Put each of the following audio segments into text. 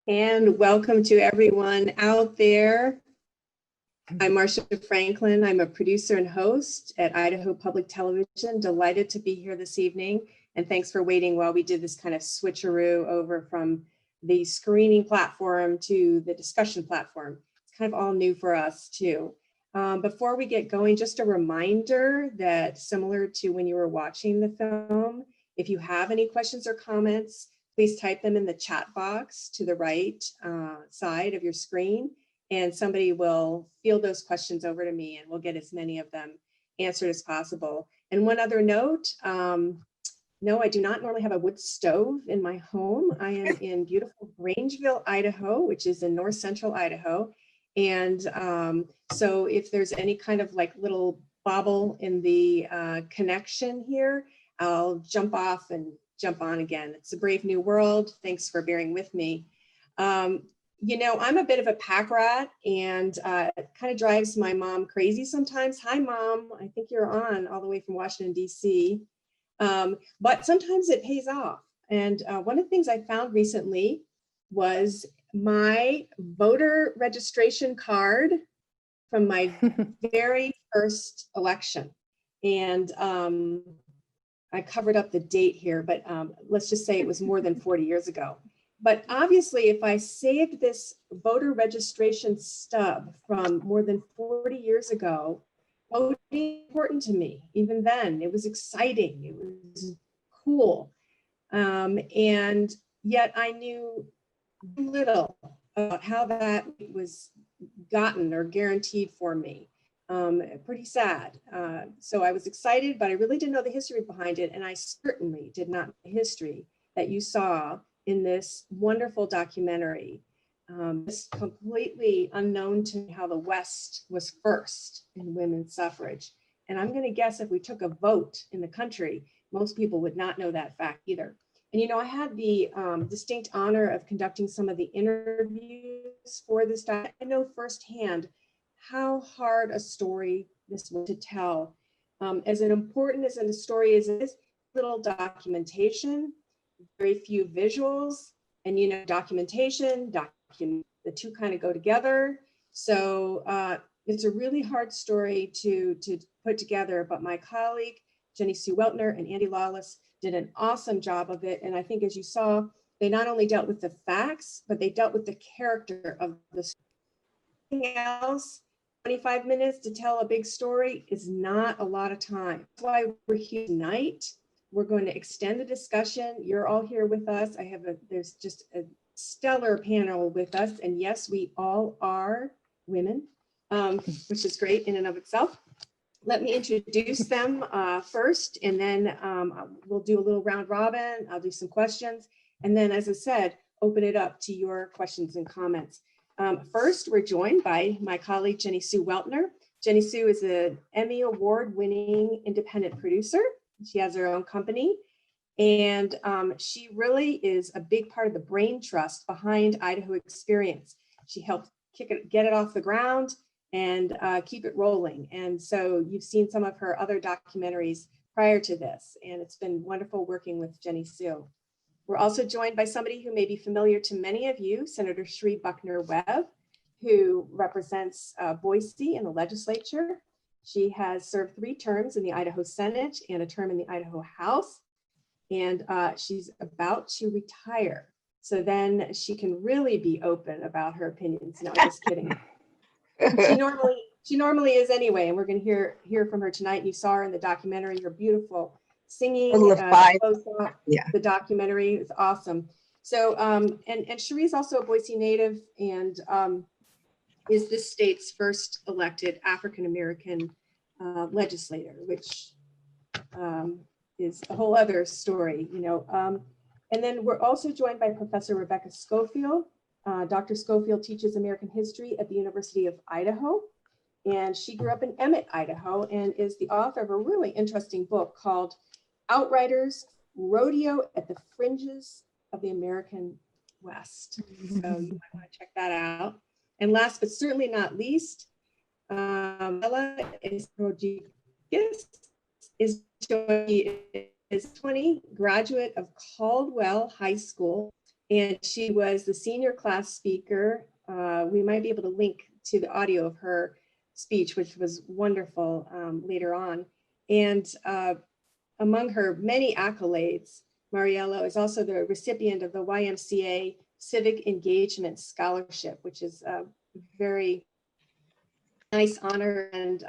And welcome to everyone out there. I'm Marcia Franklin. I'm a producer and host at Idaho Public Television. Delighted to be here this evening. And thanks for waiting while we did this kind of switcheroo over from the screening platform to the discussion platform. It's kind of all new for us too. Before we get going, just a reminder that similar to when you were watching the film, if you have any questions or comments, please type them in the chat box to the right side of your screen, and somebody will field those questions over to me and we'll get as many of them answered as possible. And one other note, no, I do not normally have a wood stove in my home. I am in beautiful Grangeville, Idaho, which is in north central Idaho. And so if there's any kind of like little bobble in the connection here, I'll jump off and jump on again. It's a brave new world. Thanks for bearing with me. You know, I'm a bit of a pack rat, and it kind of drives my mom crazy sometimes. Hi, Mom. I think you're on all the way from Washington, D.C. But sometimes it pays off. And one of the things I found recently was my voter registration card from my very first election. And I covered up the date here, but let's just say it was more than 40 years ago. But obviously, if I saved this voter registration stub from more than 40 years ago, voting was important to me. Even then, it was exciting. It was cool. And yet I knew little about how that was gotten or guaranteed for me. Pretty sad. So I was excited, but I really didn't know the history behind it. And I certainly did not know the history that you saw in this wonderful documentary. It's completely unknown to me how the West was first in women's suffrage. And I'm going to guess if we took a vote in the country, most people would not know that fact either. And, you know, I had the distinct honor of conducting some of the interviews for this documentary. I know firsthand how hard a story this was to tell. As important as a story is, this little documentation, very few visuals, and you know, documentation, the two kind of go together. So it's a really hard story to put together, but my colleague, Jenny Sue Weltner and Andy Lawless did an awesome job of it. And I think as you saw, they not only dealt with the facts, but they dealt with the character of the story. Anything else, 25 minutes to tell a big story is not a lot of time. That's why we're here tonight. We're going to extend the discussion. You're all here with us. There's just a stellar panel with us. And yes, we all are women, which is great in and of itself. Let me introduce them first, and then we'll do a little round robin. I'll do some questions. And then, as I said, open it up to your questions and comments. First, we're joined by my colleague, Jenny Sue Weltner. Jenny Sue is an Emmy Award-winning independent producer. She has her own company, and she really is a big part of the brain trust behind Idaho Experience. She helped get it off the ground and keep it rolling. And so you've seen some of her other documentaries prior to this, and it's been wonderful working with Jenny Sue. We're also joined by somebody who may be familiar to many of you, Senator Cherie Buckner Webb, who represents Boise in the legislature. She has served 3 terms in the Idaho Senate and a term in the Idaho House, and she's about to retire. So then she can really be open about her opinions. No, just kidding. She normally is anyway, and we're going to hear from her tonight. You saw her in the documentary. You're beautiful singing. The documentary is awesome. So and Cherie's also a Boise native, and is this state's first elected African-American legislator, which is a whole other story, you know. And then we're also joined by Professor Rebecca Schofield. Dr. Schofield teaches American history at the University of Idaho, and she grew up in Emmett, Idaho, and is the author of a really interesting book called Outriders: Rodeo at the Fringes of the American West. So you might want to check that out. And last but certainly not least, Ella Rodriguez is 20, graduate of Caldwell High School and she was the senior class speaker. We might be able to link to the audio of her speech, which was wonderful later on. And among her many accolades, Mariello is also the recipient of the YMCA Civic Engagement Scholarship, which is a very nice honor, and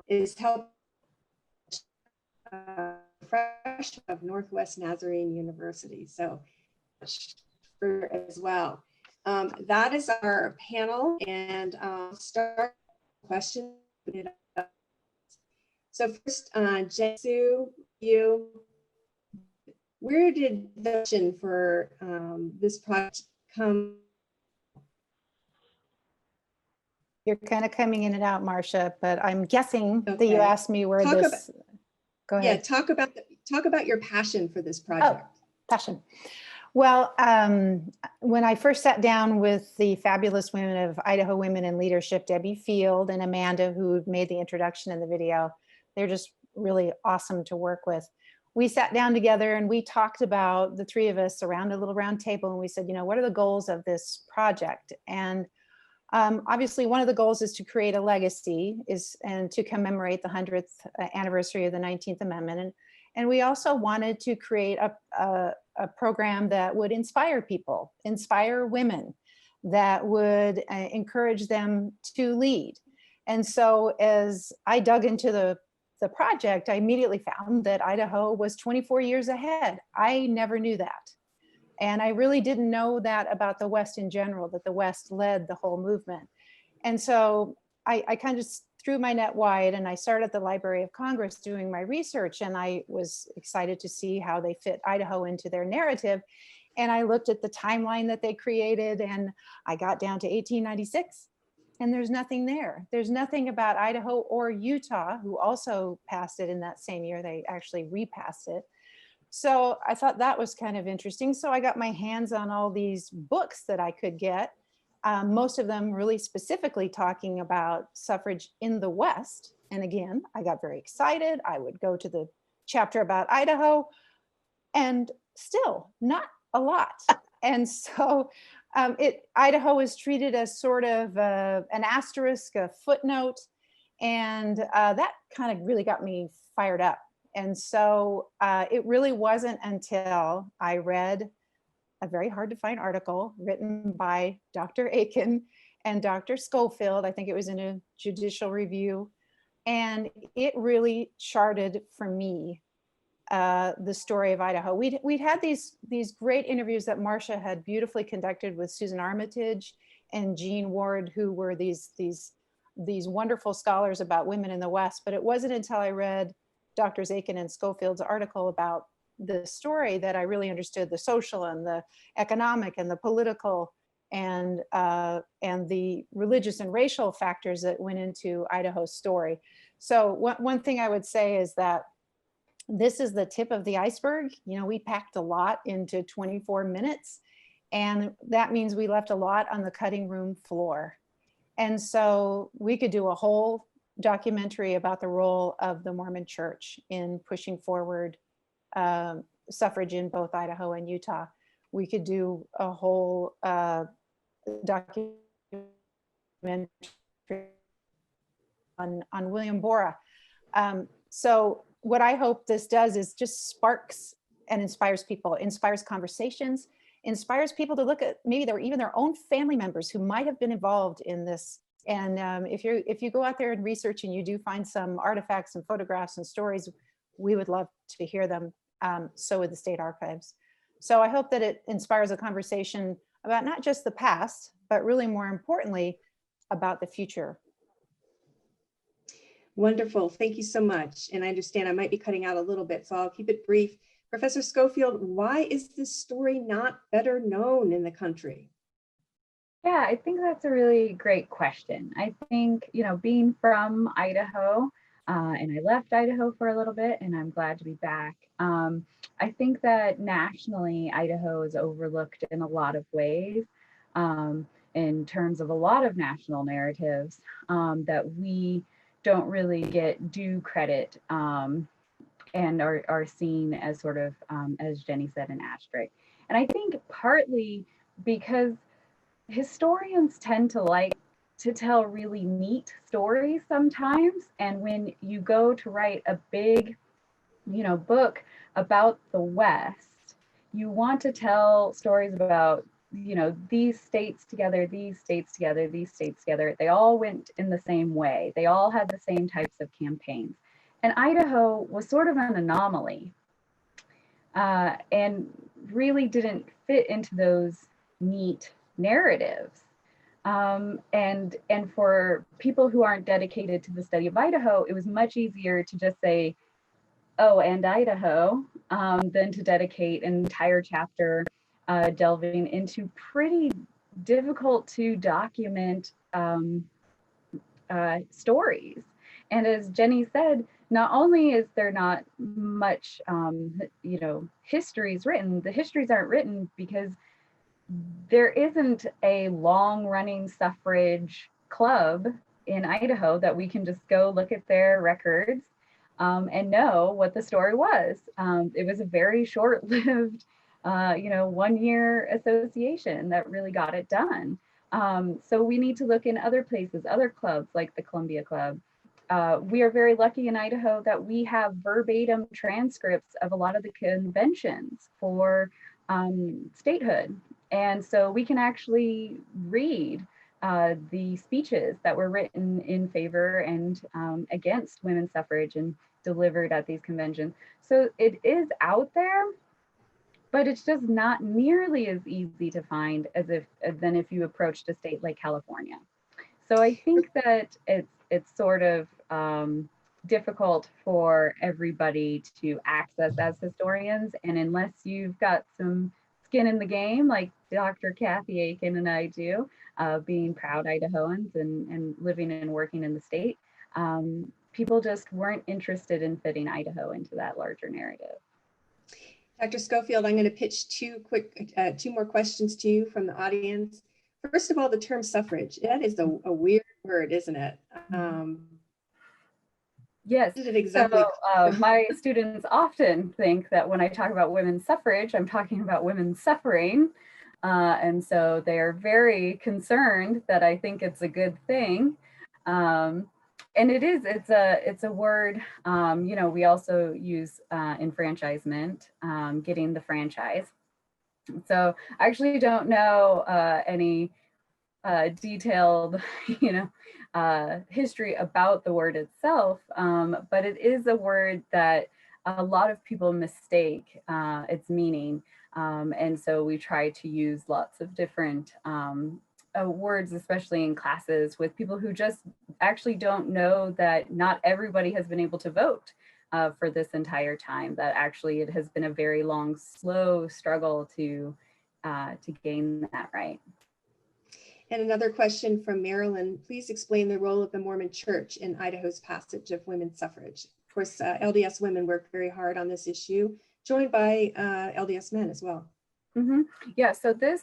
is helped freshman of Northwest Nazarene University. So for as well. That is our panel, and start questions. So first, Jesu, you, where did the vision for this project come? You're kind of coming in and out, Marcia, but I'm guessing that you Okay. asked me where Talk this. Go ahead. Yeah, talk about your passion for this project. Oh, passion. Well, when I first sat down with the fabulous women of Idaho Women in Leadership, Debbie Field and Amanda, who made the introduction in the video, they're just really awesome to work with. We sat down together and we talked about, the three of us around a little round table, and we said, you know, what are the goals of this project? And obviously one of the goals is to create a legacy and to commemorate the 100th anniversary of the 19th Amendment. And we also wanted to create a program that would inspire people, inspire women, that would encourage them to lead. And so as I dug into the project, I immediately found that Idaho was 24 years ahead. I never knew that. And I really didn't know that about the West in general, that the West led the whole movement. And so I kind of threw my net wide, and I started at the Library of Congress doing my research, and I was excited to see how they fit Idaho into their narrative. And I looked at the timeline that they created, and I got down to 1896, and there's nothing there. There's nothing about Idaho or Utah, who also passed it in that same year. They actually repassed it. So I thought that was kind of interesting. So I got my hands on all these books that I could get, most of them really specifically talking about suffrage in the West. And again, I got very excited. I would go to the chapter about Idaho, and still not a lot. And so Idaho is treated as sort of an asterisk, a footnote, and that kind of really got me fired up. And so it really wasn't until I read a very hard to find article written by Dr. Aiken and Dr. Schofield. I think it was in a Judicial Review. And it really charted for me the story of Idaho. We'd had these great interviews that Marcia had beautifully conducted with Susan Armitage and Jean Ward, who were these wonderful scholars about women in the West. But it wasn't until I read Drs. Aiken and Schofield's article about the story that I really understood the social and the economic and the political and the religious and racial factors that went into Idaho's story. So one thing I would say is that this is the tip of the iceberg. You know, we packed a lot into 24 minutes, and that means we left a lot on the cutting room floor. And so we could do a whole documentary about the role of the Mormon Church in pushing forward suffrage in both Idaho and Utah. We could do a whole documentary on William Borah. So what I hope this does is just sparks and inspires people, inspires conversations, inspires people to look at maybe even their own family members who might have been involved in this. And if you go out there and research and you do find some artifacts and photographs and stories, we would love to hear them. So would the state archives. So I hope that it inspires a conversation about not just the past, but really more importantly, about the future. Wonderful. Thank you so much. And I understand I might be cutting out a little bit, so I'll keep it brief. Professor Schofield, why is this story not better known in the country? Yeah, I think that's a really great question. I think, you know, being from Idaho, and I left Idaho for a little bit, and I'm glad to be back. I think that nationally, Idaho is overlooked in a lot of ways, in terms of a lot of national narratives that we don't really get due credit and are seen as sort of, as Jenny said, an asterisk. And I think partly because historians tend to like to tell really neat stories sometimes. And when you go to write a big, book about the West, you want to tell stories about, these states together, these states together, these states together. They all went in the same way. They all had the same types of campaigns. And Idaho was sort of an anomaly, and really didn't fit into those neat narratives. And for people who aren't dedicated to the study of Idaho, it was much easier to just say, oh, and Idaho, than to dedicate an entire chapter delving into pretty difficult to document stories. And as Jenny said, not only is there not much, histories written, the histories aren't written because there isn't a long running suffrage club in Idaho that we can just go look at their records and know what the story was. It was a very short lived, 1 year association that really got it done. So we need to look in other places, other clubs like the Columbia Club. We are very lucky in Idaho that we have verbatim transcripts of a lot of the conventions for statehood. And so we can actually read the speeches that were written in favor and against women's suffrage and delivered at these conventions. So it is out there, but it's just not nearly as easy to find as than if you approached a state like California. So I think that it's sort of difficult for everybody to access as historians, and unless you've got some skin in the game, like Dr. Kathy Aiken and I do, being proud Idahoans and living and working in the state, people just weren't interested in fitting Idaho into that larger narrative. Dr. Schofield, I'm going to pitch two more questions to you from the audience. First of all, the term suffrage, that is a weird word, isn't it? Yes. Exactly. So my students often think that when I talk about women's suffrage, I'm talking about women's suffering. And so they are very concerned that I think it's a good thing. And it's a word, we also use enfranchisement, getting the franchise. So I actually don't know any detailed, history about the word itself, but it is a word that a lot of people mistake its meaning. And so we try to use lots of different words, especially in classes with people who just actually don't know that not everybody has been able to vote for this entire time, that actually it has been a very long, slow struggle to gain that right. And another question from Marilyn, please explain the role of the Mormon Church in Idaho's passage of women's suffrage. Of course, LDS women work very hard on this issue, joined by LDS men as well. Mm-hmm. Yeah, so this,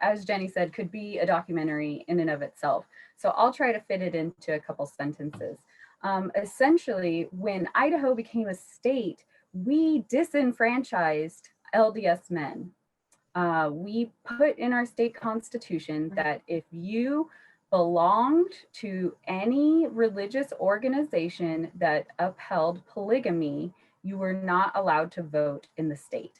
as Jenny said, could be a documentary in and of itself. So I'll try to fit it into a couple sentences. Essentially, when Idaho became a state, we disenfranchised LDS men. We put in our state constitution that if you belonged to any religious organization that upheld polygamy, you were not allowed to vote in the state.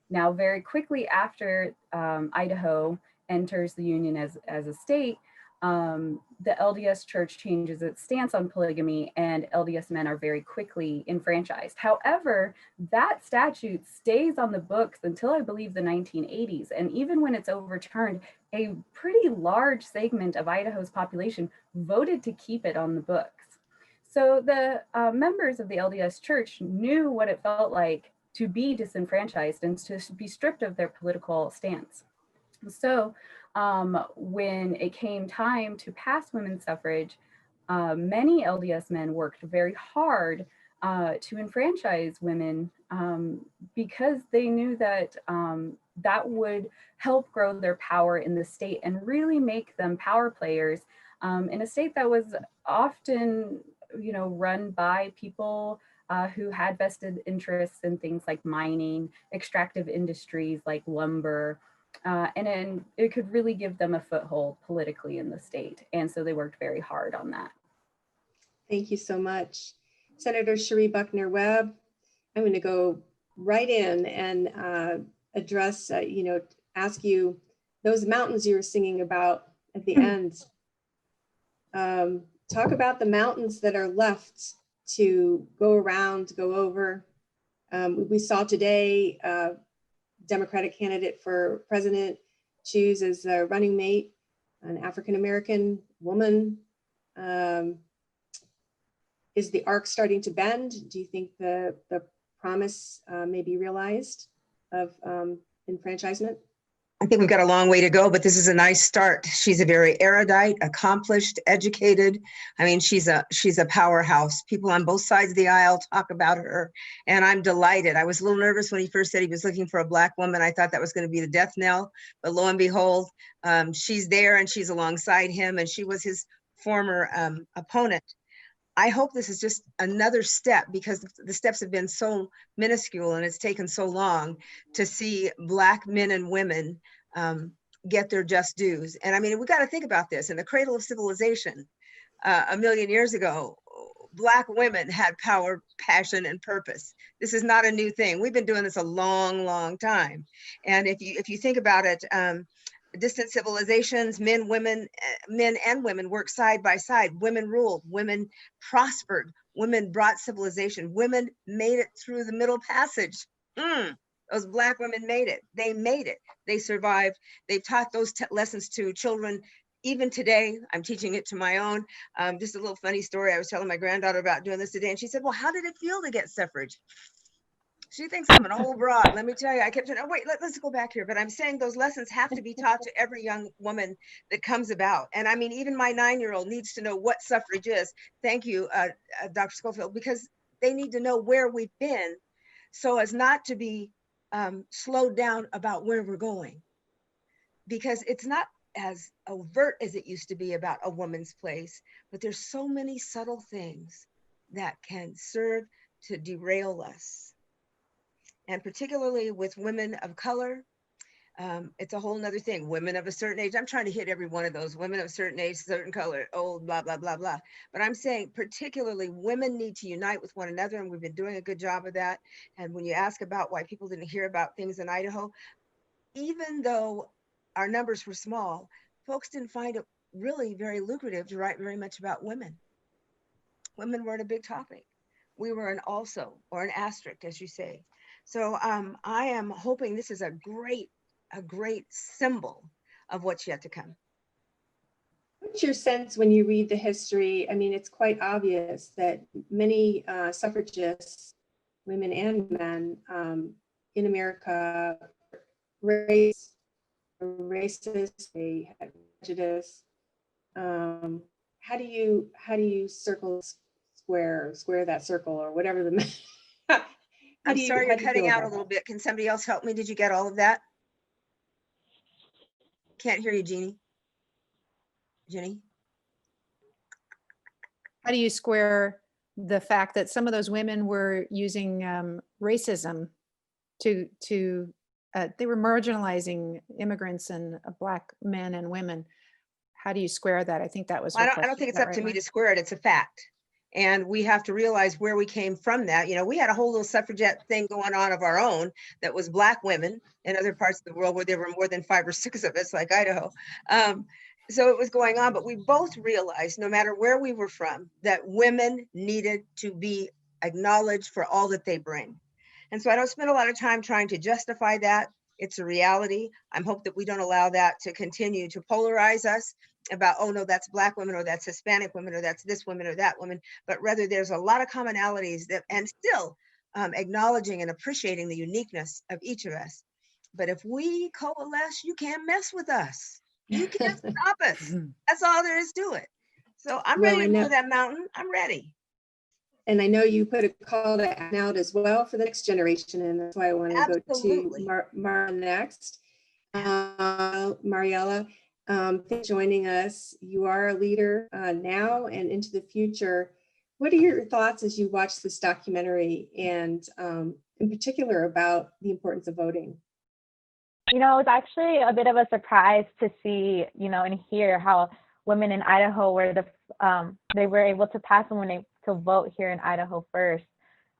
Now, very quickly after Idaho enters the Union as a state, the LDS Church changes its stance on polygamy, and LDS men are very quickly enfranchised. However, that statute stays on the books until I believe the 1980s. And even when it's overturned, a pretty large segment of Idaho's population voted to keep it on the books. So the members of the LDS Church knew what it felt like to be disenfranchised and to be stripped of their political stance. So when it came time to pass women's suffrage, many LDS men worked very hard to enfranchise women because they knew that that would help grow their power in the state and really make them power players in a state that was often, run by people who had vested interests in things like mining, extractive industries like lumber, and then it could really give them a foothold politically in the state. And so they worked very hard on that. Thank you so much. Senator Cherie Buckner Webb, I'm going to go right in and address, ask you those mountains you were singing about at the end. Talk about the mountains that are left to go around, go over. We saw today Democratic candidate for president choose as a running mate an African-American woman. Is the arc starting to bend? Do you think the promise may be realized of enfranchisement? I think we've got a long way to go, but this is a nice start. She's a very erudite, accomplished, educated. I mean, she's a powerhouse. People on both sides of the aisle talk about her, and I'm delighted. I was a little nervous when he first said he was looking for a Black woman. I thought that was going to be the death knell, but lo and behold, she's there and she's alongside him, and she was his former opponent. I hope this is just another step, because the steps have been so minuscule and it's taken so long to see Black men and women get their just dues. And I mean, we got to think about this. In the cradle of civilization, 1,000,000 years ago, Black women had power, passion, and purpose. This is not a new thing. We've been doing this a long, long time. And if you think about it, distant civilizations, men and women worked side by side. Women ruled, women prospered, women brought civilization, women made it through the Middle Passage. Those Black women made it. They made it. They survived. They've taught those lessons to children. Even today, I'm teaching it to my own. Just a little funny story. I was telling my granddaughter about doing this today, and she said, well, how did it feel to get suffrage? She thinks I'm an old broad. Let me tell you, I kept saying, oh, wait, let's go back here. But I'm saying those lessons have to be taught to every young woman that comes about. And I mean, even my 9-year-old needs to know what suffrage is. Thank you, Dr. Schofield, because they need to know where we've been so as not to be slowed down about where we're going. Because it's not as overt as it used to be about a woman's place, but there's so many subtle things that can serve to derail us. And particularly with women of color, it's a whole nother thing. Women of a certain age, I'm trying to hit every one of those. Women of a certain age, certain color, old, blah, blah, blah, blah. But I'm saying particularly women need to unite with one another, and we've been doing a good job of that. And when you ask about why people didn't hear about things in Idaho, even though our numbers were small, folks didn't find it really very lucrative to write very much about women. Women weren't a big topic. We were an also, or an asterisk, as you say. So I am hoping this is a great symbol of what's yet to come. What's your sense when you read the history? I mean, it's quite obvious that many suffragists, women and men in America, racist, they had prejudice. How do you square that circle, or whatever the I'm sorry, you're cutting out a little bit. Can somebody else help me? Did you get all of that? Can't hear you, Jeannie. Jenny? How do you square the fact that some of those women were using racism they were marginalizing immigrants and Black men and women? How do you square that? I think that was. I don't think it's up to me to square it. It's a fact. And we have to realize where we came from that. You know, we had a whole little suffragette thing going on of our own that was Black women in other parts of the world where there were more than 5 or 6 of us, like Idaho. So it was going on, but we both realized, no matter where we were from, that women needed to be acknowledged for all that they bring. And so I don't spend a lot of time trying to justify that. It's a reality. I'm hoping that we don't allow that to continue to polarize us about, oh no, that's Black women, or that's Hispanic women, or that's this woman or that woman, but rather there's a lot of commonalities that, and still acknowledging and appreciating the uniqueness of each of us. But if we coalesce, you can't mess with us. You can't stop us. That's all there is to it. So I'm ready to move that mountain. I'm ready. And I know you put a call to action out as well for the next generation, and that's why I want to go to Mara next. Mariella, thanks for joining us. You are a leader now and into the future. What are your thoughts as you watch this documentary, and in particular about the importance of voting? You know, it's actually a bit of a surprise to see, you know, and hear how women in Idaho were they were able to pass and to vote here in Idaho first.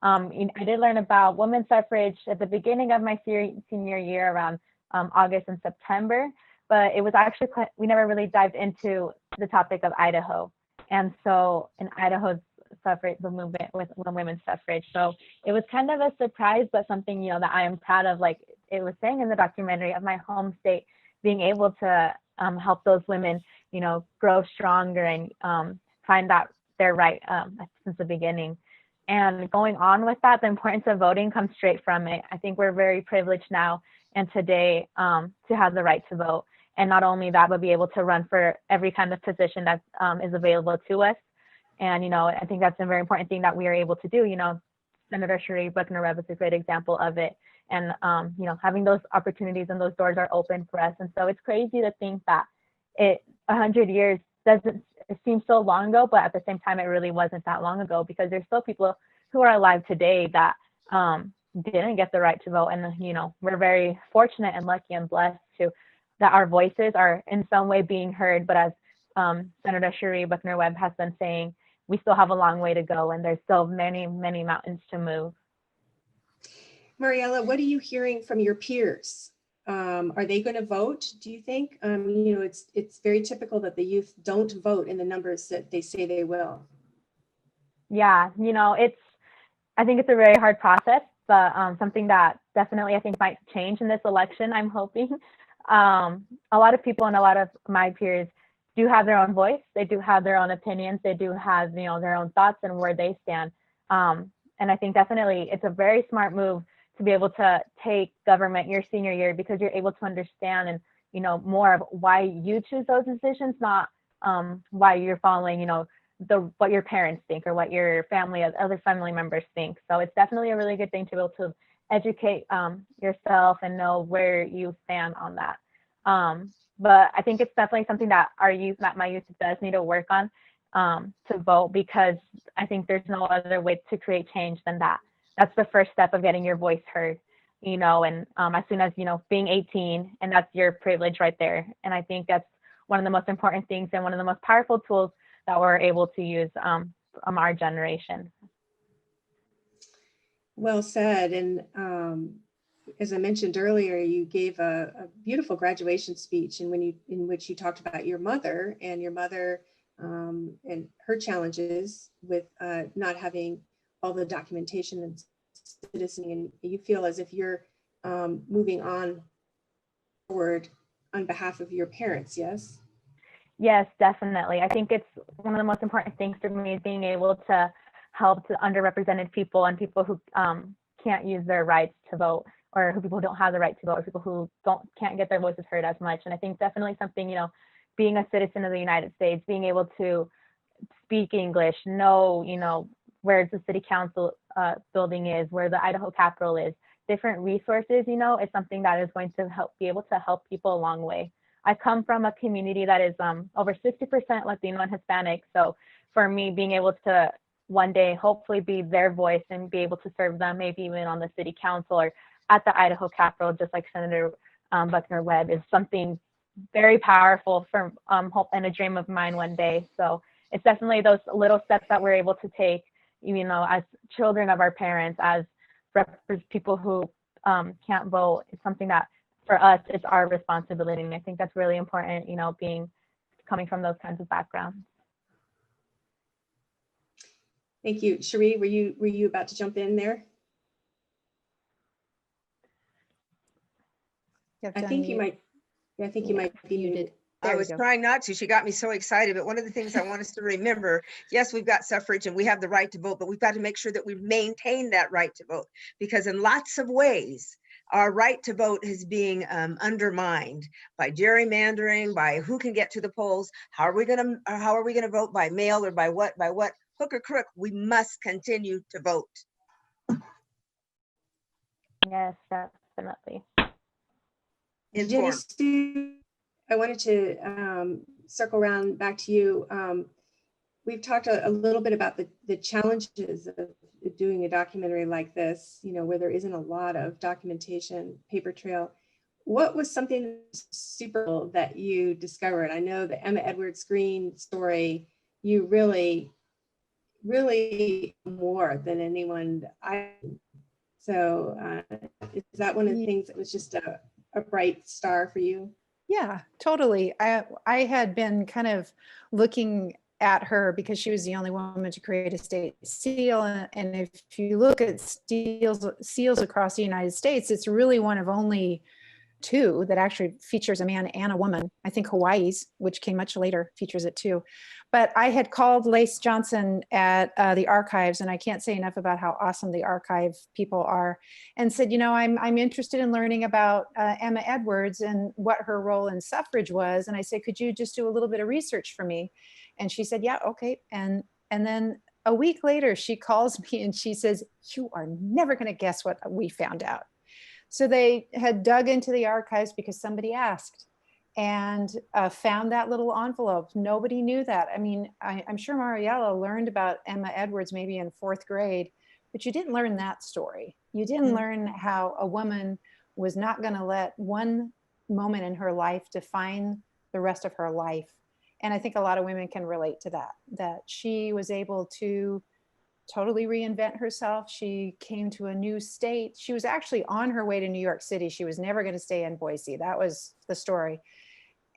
I did learn about women's suffrage at the beginning of my senior year around August and September, but it was actually we never really dived into the topic of Idaho. And so in Idaho's suffrage, the movement with women's suffrage. So it was kind of a surprise, but something, you know, that I am proud of, like it was saying in the documentary, of my home state being able to help those women, you know, grow stronger and find out their right since the beginning. And going on with that, the importance of voting comes straight from it. I think we're very privileged now and today to have the right to vote. And not only that, but be able to run for every kind of position that is available to us. And, you know, I think that's a very important thing that we are able to do. You know, Senator Cherie Buckner-Webb is a great example of it. And, you know, having those opportunities and those doors are open for us. And so it's crazy to think that 100 years it seems so long ago, but at the same time, it really wasn't that long ago, because there's still people who are alive today that didn't get the right to vote. And, you know, we're very fortunate and lucky and blessed that our voices are in some way being heard. But as Senator Cherie Buckner-Webb has been saying, we still have a long way to go, and there's still many, many mountains to move. Mariella, what are you hearing from your peers? Are they going to vote, do you think? You know, it's very typical that the youth don't vote in the numbers that they say they will. Yeah, you know, I think it's a very hard process, but something that definitely I think might change in this election, I'm hoping. A lot of people and a lot of my peers do have their own voice. They do have their own opinions. They do have, you know, their own thoughts and where they stand. And I think definitely it's a very smart move to be able to take government your senior year, because you're able to understand and, you know, more of why you choose those decisions, not why you're following, you know, what your parents think or what your other family members think. So it's definitely a really good thing to be able to educate yourself and know where you stand on that. But I think it's definitely something that my youth does need to work on to vote, because I think there's no other way to create change than that. That's the first step of getting your voice heard, you know, and as soon as, you know, being 18, and that's your privilege right there. And I think that's one of the most important things and one of the most powerful tools that we're able to use from our generation. Well said. And as I mentioned earlier, you gave a beautiful graduation speech in which you talked about your mother and her challenges with not having all the documentation and citizenry, and you feel as if you're moving on forward on behalf of your parents, yes? Yes, definitely. I think it's one of the most important things for me is being able to help the underrepresented people and people who can't use their rights to vote, or people who don't have the right to vote, or people who can't get their voices heard as much. And I think definitely something, you know, being a citizen of the United States, being able to speak English, know, you know, where the city council building is, where the Idaho Capitol is, different resources, you know, is something that is going to be able to help people a long way. I come from a community that is over 60% Latino and Hispanic. So for me, being able to one day hopefully be their voice and be able to serve them, maybe even on the city council or at the Idaho Capitol, just like Senator Buckner-Webb, is something very powerful for hope and a dream of mine one day. So it's definitely those little steps that we're able to take, you know, as children of our parents, as people who can't vote. It's something that for us, it's our responsibility. And I think that's really important, you know, coming from those kinds of backgrounds. Thank you. Cherie, were you about to jump in there? I think you might be muted. I was trying not to. She got me so excited. But one of the things I want us to remember, yes, we've got suffrage and we have the right to vote, but we've got to make sure that we maintain that right to vote, because in lots of ways, our right to vote is being undermined by gerrymandering, by who can get to the polls. How are we going to vote, by mail or by what hook or crook? We must continue to vote. Yes, definitely. Dennis, I wanted to circle around back to you. we've talked a little bit about the challenges of doing a documentary like this, you know, where there isn't a lot of documentation, paper trail. What was something super cool that you discovered? I know the Emma Edwards Green story, you really more than anyone. So is that one of the things that was just a bright star for you? Yeah, totally. I had been kind of looking at her because she was the only woman to create a state seal. And if you look at seals across the United States, it's really one of only two that actually features a man and a woman. I think Hawaii's, which came much later, features it too. But I had called Lace Johnson at the archives, and I can't say enough about how awesome the archive people are, and said, you know, I'm interested in learning about Emma Edwards and what her role in suffrage was. And I said, could you just do a little bit of research for me? And she said, yeah, okay. And then a week later, she calls me and she says, you are never going to guess what we found out. So they had dug into the archives because somebody asked, and found that little envelope. Nobody knew that. I mean, I'm sure Mariella learned about Emma Edwards maybe in 4th grade, but you didn't learn that story. You didn't learn how a woman was not going to let one moment in her life define the rest of her life. And I think a lot of women can relate to that she was able to totally reinvent herself. She came to a new state. She was actually on her way to New York City. She was never going to stay in Boise. That was the story.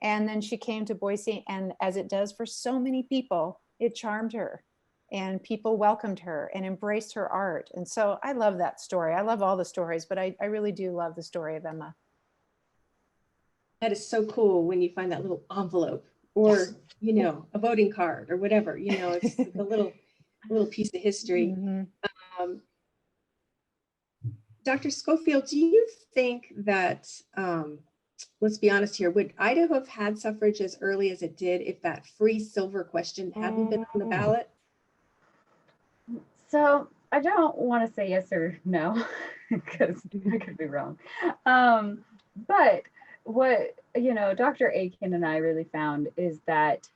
And then she came to Boise, and as it does for so many people, it charmed her, and people welcomed her and embraced her art. And so I love that story. I love all the stories, but I really do love the story of Emma. That is so cool when you find that little envelope, or, yes, you know, a voting card or whatever, you know, it's the little piece of history. Mm-hmm. Dr. Schofield, do you think that, let's be honest here, would Idaho have had suffrage as early as it did if that free silver question hadn't been on the ballot? So I don't want to say yes or no, because I could be wrong. But what, you know, Dr. Aiken and I really found is that,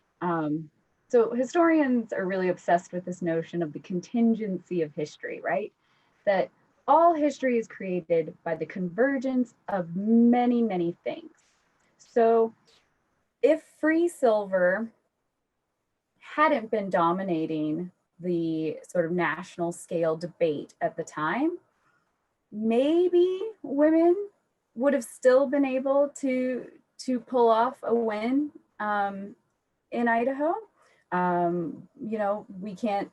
so historians are really obsessed with this notion of the contingency of history, right? That all history is created by the convergence of many, many things. So if free silver hadn't been dominating the sort of national scale debate at the time, maybe women would have still been able to pull off a win in Idaho. You know, we can't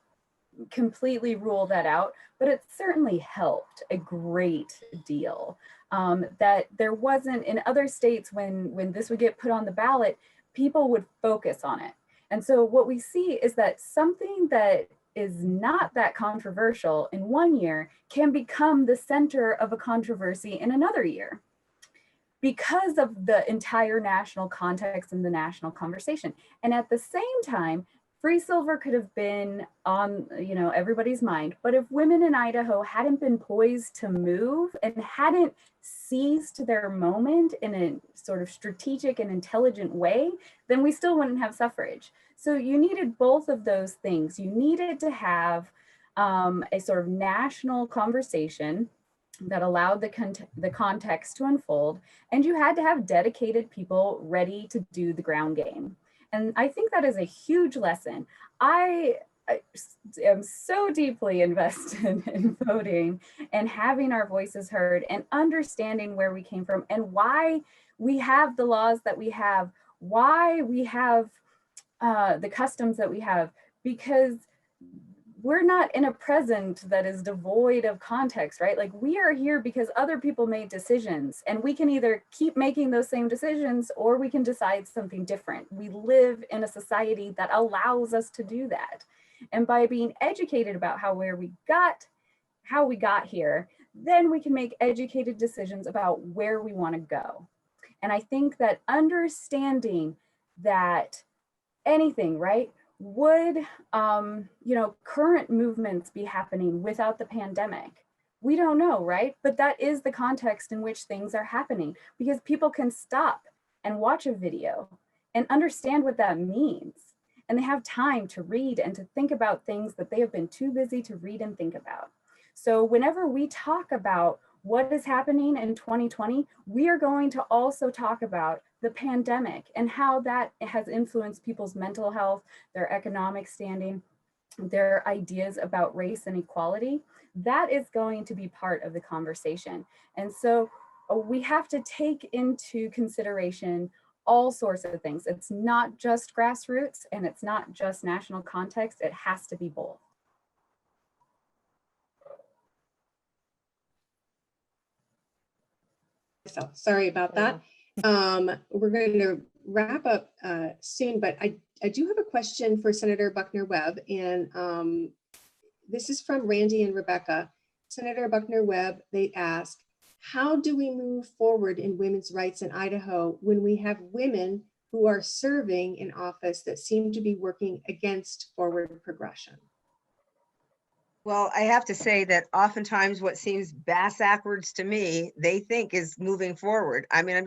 completely rule that out, but it certainly helped a great deal. That there wasn't, in other states, when this would get put on the ballot, people would focus on it. And so what we see is that something that is not that controversial in one year can become the center of a controversy in another year, because of the entire national context and the national conversation. And at the same time, free silver could have been on, you know, everybody's mind. But if women in Idaho hadn't been poised to move and hadn't seized their moment in a sort of strategic and intelligent way, then we still wouldn't have suffrage. So you needed both of those things. You needed to have a sort of national conversation that allowed the context to unfold, and you had to have dedicated people ready to do the ground game. And I think that is a huge lesson. I am so deeply invested in voting and having our voices heard and understanding where we came from and why we have the laws that we have, why we have the customs that we have, because we're not in a present that is devoid of context, right? Like, we are here because other people made decisions, and we can either keep making those same decisions or we can decide something different. We live in a society that allows us to do that. And by being educated about how we got here, then we can make educated decisions about where we want to go. And I think that understanding that anything, right? Would, you know, current movements be happening without the pandemic? We don't know, right? But that is the context in which things are happening, because people can stop and watch a video and understand what that means. and they have time to read and to think about things that they have been too busy to read and think about. So whenever we talk about what is happening in 2020, we are going to also talk about the pandemic and how that has influenced people's mental health, their economic standing, their ideas about race and equality. That is going to be part of the conversation. And so we have to take into consideration all sorts of things. It's not just grassroots and it's not just national context. It has to be both. So sorry about that. We're going to wrap up soon, but I do have a question for Senator Buckner Webb, and this is from Randy and Rebecca. Senator Buckner Webb, they ask, how do we move forward in women's rights in Idaho when we have women who are serving in office that seem to be working against forward progression? Well, I have to say that oftentimes what seems bass-ackwards to me, they think is moving forward. I mean,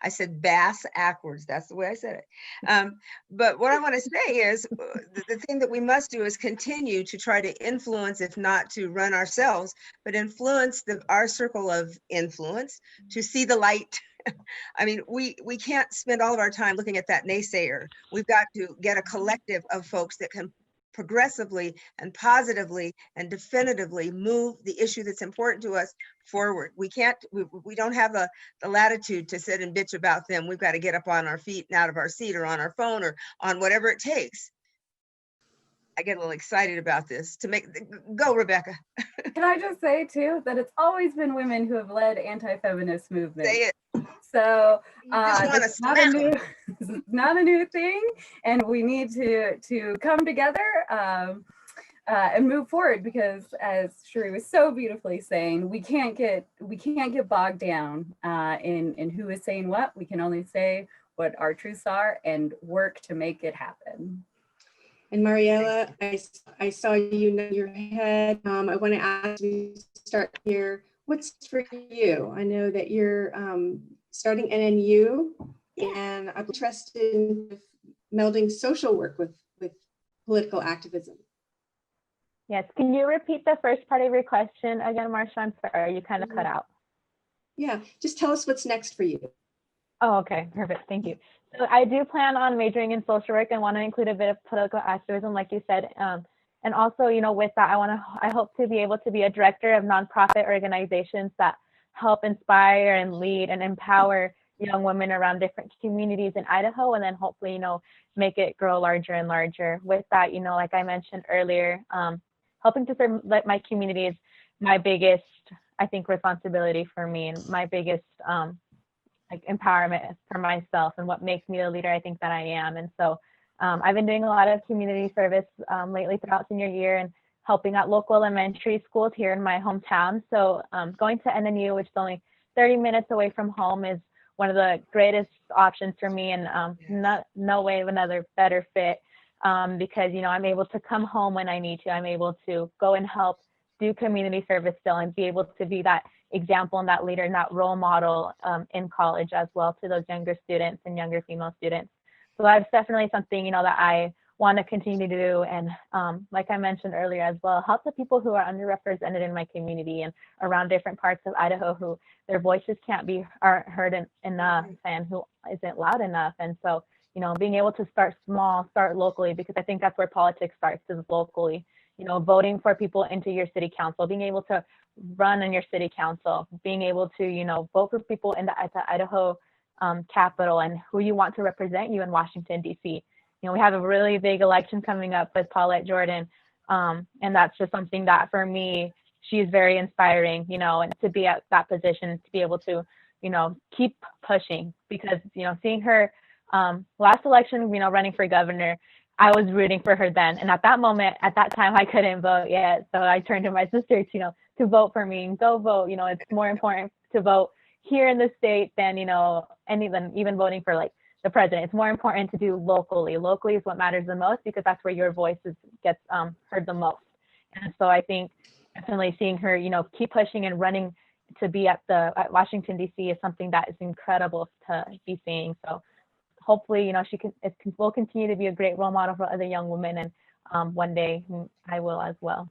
I said bass-ackwards. That's the way I said it. But what I want to say is the thing that we must do is continue to try to influence, if not to run ourselves, but influence our circle of influence to see the light. I mean, we can't spend all of our time looking at that naysayer. We've got to get a collective of folks that can progressively and positively and definitively move the issue that's important to us forward. We don't have the latitude to sit and bitch about them. We've got to get up on our feet and out of our seat or on our phone or on whatever it takes. I get a little excited about this go, Rebecca. Can I just say too, that it's always been women who have led anti-feminist movements. Say it. So this is not a new thing, and we need to come together and move forward, because as Sheree was so beautifully saying, we can't get bogged down in who is saying what. We can only say what our truths are and work to make it happen. And Mariela, I saw you nod your head. I want to ask you to start here. What's for you? I know that you're starting NNU, and I'm interested in melding social work with political activism. Yes, can you repeat the first part of your question again, Marsha? I'm sorry, you kind of cut out. Yeah, just tell us what's next for you. Oh, okay, perfect, thank you. So I do plan on majoring in social work and want to include a bit of political activism, like you said. And also, you know, with that, I hope to be able to be a director of nonprofit organizations that help inspire and lead and empower young women around different communities in Idaho, and then hopefully, you know, make it grow larger and larger. With that, you know, like I mentioned earlier, helping to serve my community is my biggest, I think, responsibility for me, and my biggest like empowerment for myself, and what makes me the leader I think that I am. And so I've been doing a lot of community service lately throughout senior year, and helping out local elementary schools here in my hometown. So going to NNU, which is only 30 minutes away from home, is one of the greatest options for me, and no way of another better fit, because, you know, I'm able to come home when I need to. I'm able to go and help do community service still, and be able to be that example and that leader and that role model in college as well to those younger students and younger female students. So that's definitely something, you know, that I want to continue to do. And like I mentioned earlier as well, help the people who are underrepresented in my community and around different parts of Idaho who their voices aren't heard enough, and who isn't loud enough. And so, you know, being able to start small, start locally, because I think that's where politics starts, is locally. You know, voting for people into your city council, being able to run in your city council, being able to, you know, vote for people at the Idaho Capitol and who you want to represent you in Washington, D.C. You know, we have a really big election coming up with Paulette Jordan. And that's just something that for me, she's very inspiring, you know, and to be at that position, to be able to, you know, keep pushing, because, you know, seeing her last election, you know, running for governor, I was rooting for her then. And at that moment, at that time, I couldn't vote yet. So I turned to my sister to, you know, to vote for me and go vote. You know, it's more important to vote here in the state than, you know, and even voting for like the president. It's more important to do locally. Locally is what matters the most, because that's where your voice gets heard the most. And so I think definitely seeing her, you know, keep pushing and running to be at Washington, D.C. is something that is incredible to be seeing. So hopefully, will continue to be a great role model for other young women, and one day I will as well.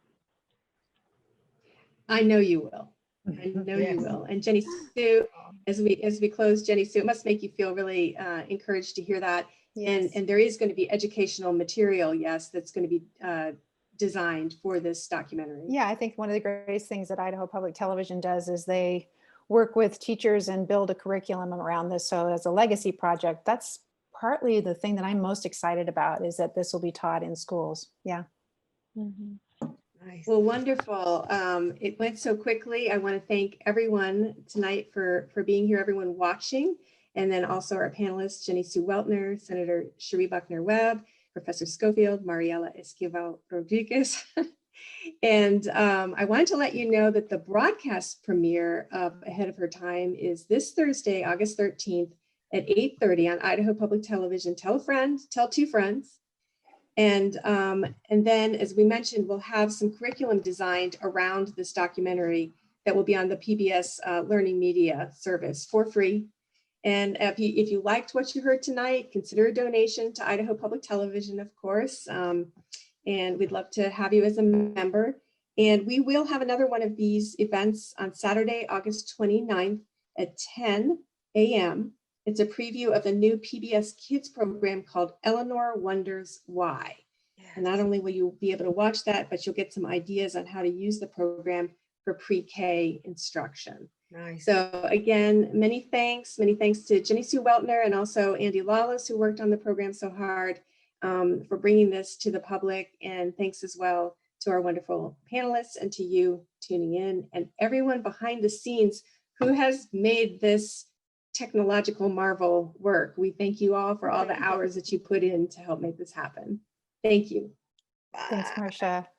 I know you will. I know you Yes. will. And Jenny Sue, as we close, Jenny Sue, it must make you feel really encouraged to hear that. Yes. And there is going to be educational material, yes, that's going to be designed for this documentary. Yeah, I think one of the greatest things that Idaho Public Television does is they work with teachers and build a curriculum around this. So as a legacy project, that's partly the thing that I'm most excited about, is that this will be taught in schools. Yeah. Mhm. Nice. Well, wonderful. It went so quickly. I want to thank everyone tonight for being here, everyone watching, and then also our panelists, Jenny Sue Weltner, Senator Cherie Buckner-Webb, Professor Schofield, Mariela Esquivel Rodriguez. And I wanted to let you know that the broadcast premiere of Ahead of Her Time is this Thursday, August 13th at 8:30 on Idaho Public Television. Tell a friend, tell two friends. And then, as we mentioned, we'll have some curriculum designed around this documentary that will be on the PBS Learning Media service for free. And if you liked what you heard tonight, consider a donation to Idaho Public Television, of course. And we'd love to have you as a member. And we will have another one of these events on Saturday, August 29th at 10 a.m. It's a preview of the new PBS Kids program called Eleanor Wonders Why. And not only will you be able to watch that, but you'll get some ideas on how to use the program for pre-K instruction. Nice. So again, many thanks to Jenny Sue Weltner and also Andy Lawless, who worked on the program so hard for bringing this to the public. And thanks as well to our wonderful panelists and to you tuning in, and everyone behind the scenes who has made this technological marvel work. We thank you all for all the hours that you put in to help make this happen. Thank you. Thanks, Marcia.